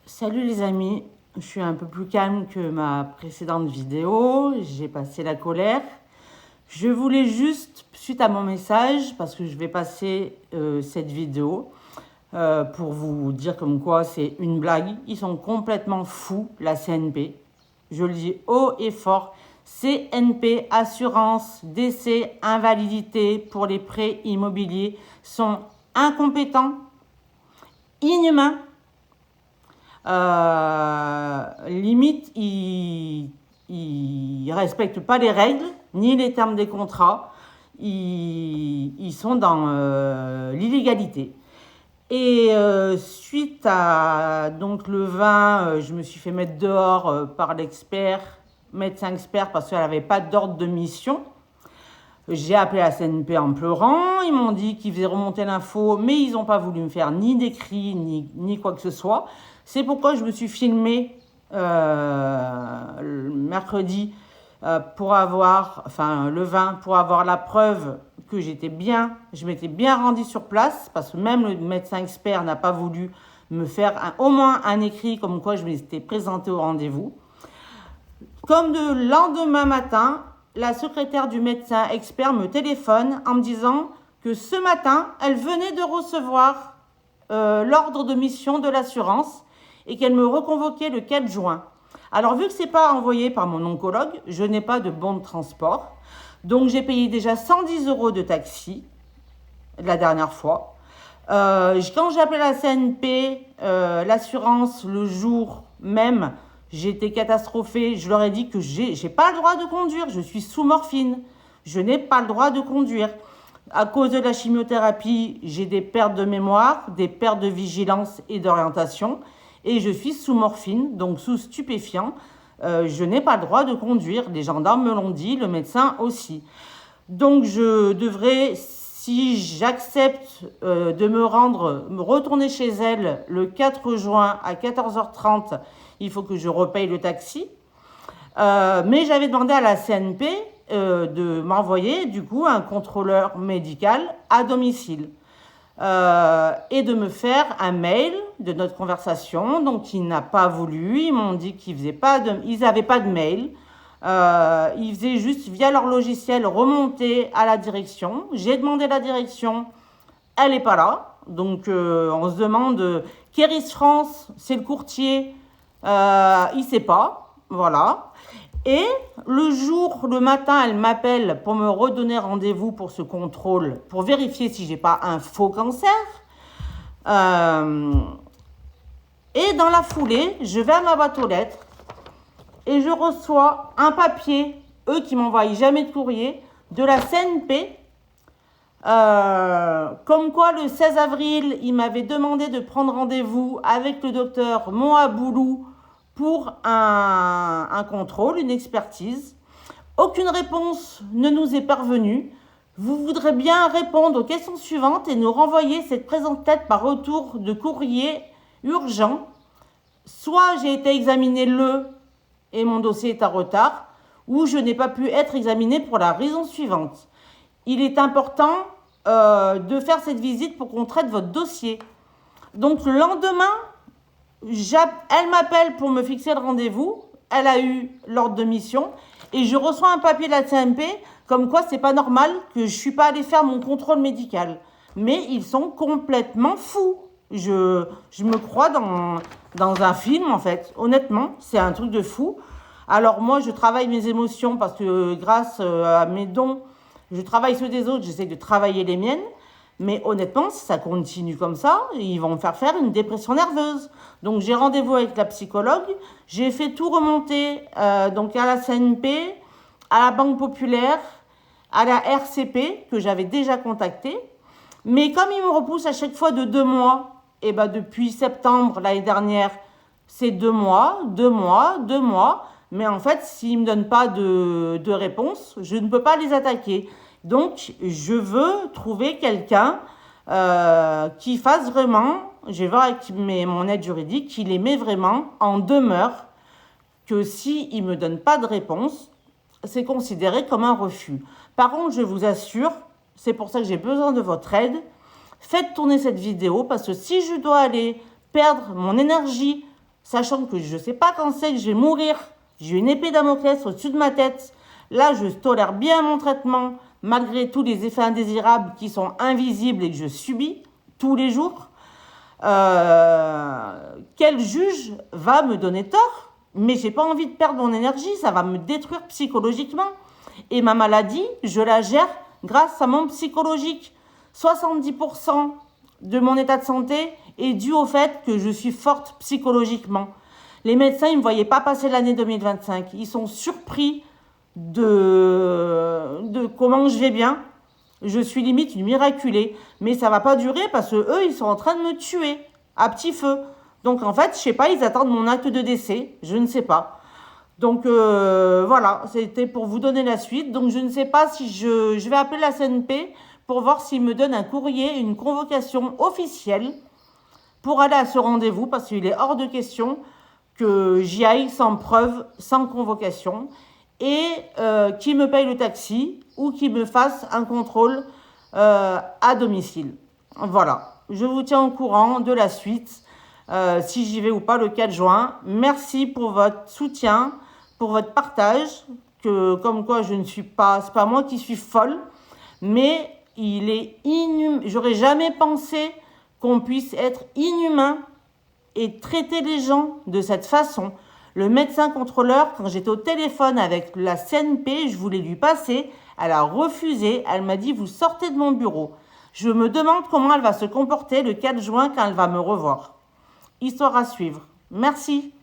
Salut les amis, je suis un peu plus calme que ma précédente vidéo, j'ai passé la colère. Je voulais juste, suite à mon message, parce que je vais passer cette vidéo, pour vous dire comme quoi c'est une blague, ils sont complètement fous, la CNP. Je le dis haut et fort, CNP, assurance, décès, invalidité pour les prêts immobiliers sont incompétents, inhumains. Limite, ils ne respectent pas les règles, ni les termes des contrats. Ils sont dans l'illégalité. Et suite à donc le 20, je me suis fait mettre dehors par l'expert, médecin expert, parce qu'elle n'avait pas d'ordre de mission. J'ai appelé la CNP en pleurant, ils m'ont dit qu'ils faisaient remonter l'info, mais ils n'ont pas voulu me faire ni d'écrit, ni quoi que ce soit. C'est pourquoi je me suis filmée le mercredi pour avoir, enfin le 20, pour avoir la preuve que j'étais bien, je m'étais bien rendue sur place, parce que même le médecin expert n'a pas voulu me faire au moins un écrit comme quoi je m'étais présentée au rendez-vous. Comme de lendemain matin, la secrétaire du médecin expert me téléphone en me disant que ce matin, elle venait de recevoir l'ordre de mission de l'assurance et qu'elle me reconvoquait le 4 juin. Alors, vu que ce n'est pas envoyé par mon oncologue, je n'ai pas de bon de transport. Donc, j'ai payé déjà 110 € de taxi la dernière fois. Quand j'ai appelé la CNP, l'assurance, le jour même, j'étais catastrophée. Je leur ai dit que j'ai pas le droit de conduire. Je suis sous morphine. Je n'ai pas le droit de conduire. À cause de la chimiothérapie, j'ai des pertes de mémoire, des pertes de vigilance et d'orientation. Et je suis sous morphine, donc sous stupéfiant. Je n'ai pas le droit de conduire. Les gendarmes me l'ont dit, le médecin aussi. Donc je devrais, si j'accepte de me retourner chez elle le 4 juin à 14h30, il faut que je repaye le taxi. Mais j'avais demandé à la CNP de m'envoyer du coup un contrôleur médical à domicile et de me faire un mail de notre conversation. Donc il n'a pas voulu, ils m'ont dit qu'ils n'avaient pas de mail. Ils faisaient juste via leur logiciel remonter à la direction. J'ai demandé la direction, elle n'est pas là. Donc on se demande, Kéris France, c'est le courtier, il ne sait pas, voilà. Et le matin, elle m'appelle pour me redonner rendez-vous pour ce contrôle, pour vérifier si j'ai pas un faux cancer. Et dans la foulée, je vais à ma boîte aux lettres et je reçois un papier, eux qui m'envoient jamais de courrier, de la CNP, comme quoi le 16 avril, ils m'avaient demandé de prendre rendez-vous avec le docteur Mohaboulou pour un contrôle, une expertise. Aucune réponse ne nous est parvenue. Vous voudrez bien répondre aux questions suivantes et nous renvoyer cette présente lettre par retour de courrier urgent. Soit j'ai été examinée et mon dossier est en retard, ou je n'ai pas pu être examinée pour la raison suivante. Il est important de faire cette visite pour qu'on traite votre dossier. Donc le lendemain, elle m'appelle pour me fixer le rendez-vous. Elle a eu l'ordre de mission et je reçois un papier de la CNP comme quoi c'est pas normal que je suis pas allée faire mon contrôle médical. Mais ils sont complètement fous. Je me crois dans un film en fait. Honnêtement, c'est un truc de fou. Alors moi, je travaille mes émotions parce que grâce à mes dons, je travaille ceux des autres, j'essaie de travailler les miennes. Mais honnêtement, si ça continue comme ça, ils vont me faire une dépression nerveuse. Donc j'ai rendez-vous avec la psychologue. J'ai fait tout remonter donc à la CNP, à la Banque Populaire, à la RCP que j'avais déjà contactée. Mais comme ils me repoussent à chaque fois de 2 mois, et ben depuis septembre l'année dernière, c'est 2 mois, 2 mois, 2 mois. Mais en fait, s'ils ne me donnent pas de réponse, je ne peux pas les attaquer. Donc, je veux trouver quelqu'un qui fasse vraiment, je vais voir avec mon aide juridique, qui les met vraiment en demeure, que s'il ne me donne pas de réponse, c'est considéré comme un refus. Par contre, je vous assure, c'est pour ça que j'ai besoin de votre aide, faites tourner cette vidéo, parce que si je dois aller perdre mon énergie sachant que je ne sais pas quand c'est que je vais mourir. J'ai une épée Damoclès au-dessus de ma tête. Là, je tolère bien mon traitement, malgré tous les effets indésirables qui sont invisibles et que je subis tous les jours. Quel juge va me donner tort? Mais j'ai pas envie de perdre mon énergie, ça va me détruire psychologiquement. Et ma maladie, je la gère grâce à mon psychologique. 70% de mon état de santé est dû au fait que je suis forte psychologiquement. Les médecins, ils ne me voyaient pas passer l'année 2025. Ils sont surpris de comment je vais bien. Je suis limite une miraculée. Mais ça ne va pas durer parce que eux, ils sont en train de me tuer à petit feu. Donc en fait, je sais pas, ils attendent mon acte de décès. Je ne sais pas. Donc voilà, c'était pour vous donner la suite. Donc je ne sais pas si je vais appeler la CNP pour voir s'ils me donnent un courrier, une convocation officielle pour aller à ce rendez-vous parce qu'il est hors de question que j'y aille sans preuve, sans convocation et qui me paye le taxi ou qui me fasse un contrôle à domicile. Voilà, je vous tiens au courant de la suite, si j'y vais ou pas le 4 juin. Merci pour votre soutien, pour votre partage, que comme quoi je ne suis pas, c'est pas moi qui suis folle, mais il est inhumain. J'aurais jamais pensé qu'on puisse être inhumain et traiter les gens de cette façon. Le médecin contrôleur, quand j'étais au téléphone avec la CNP, je voulais lui passer, elle a refusé, elle m'a dit « vous sortez de mon bureau ». Je me demande comment elle va se comporter le 4 juin quand elle va me revoir. Histoire à suivre. Merci.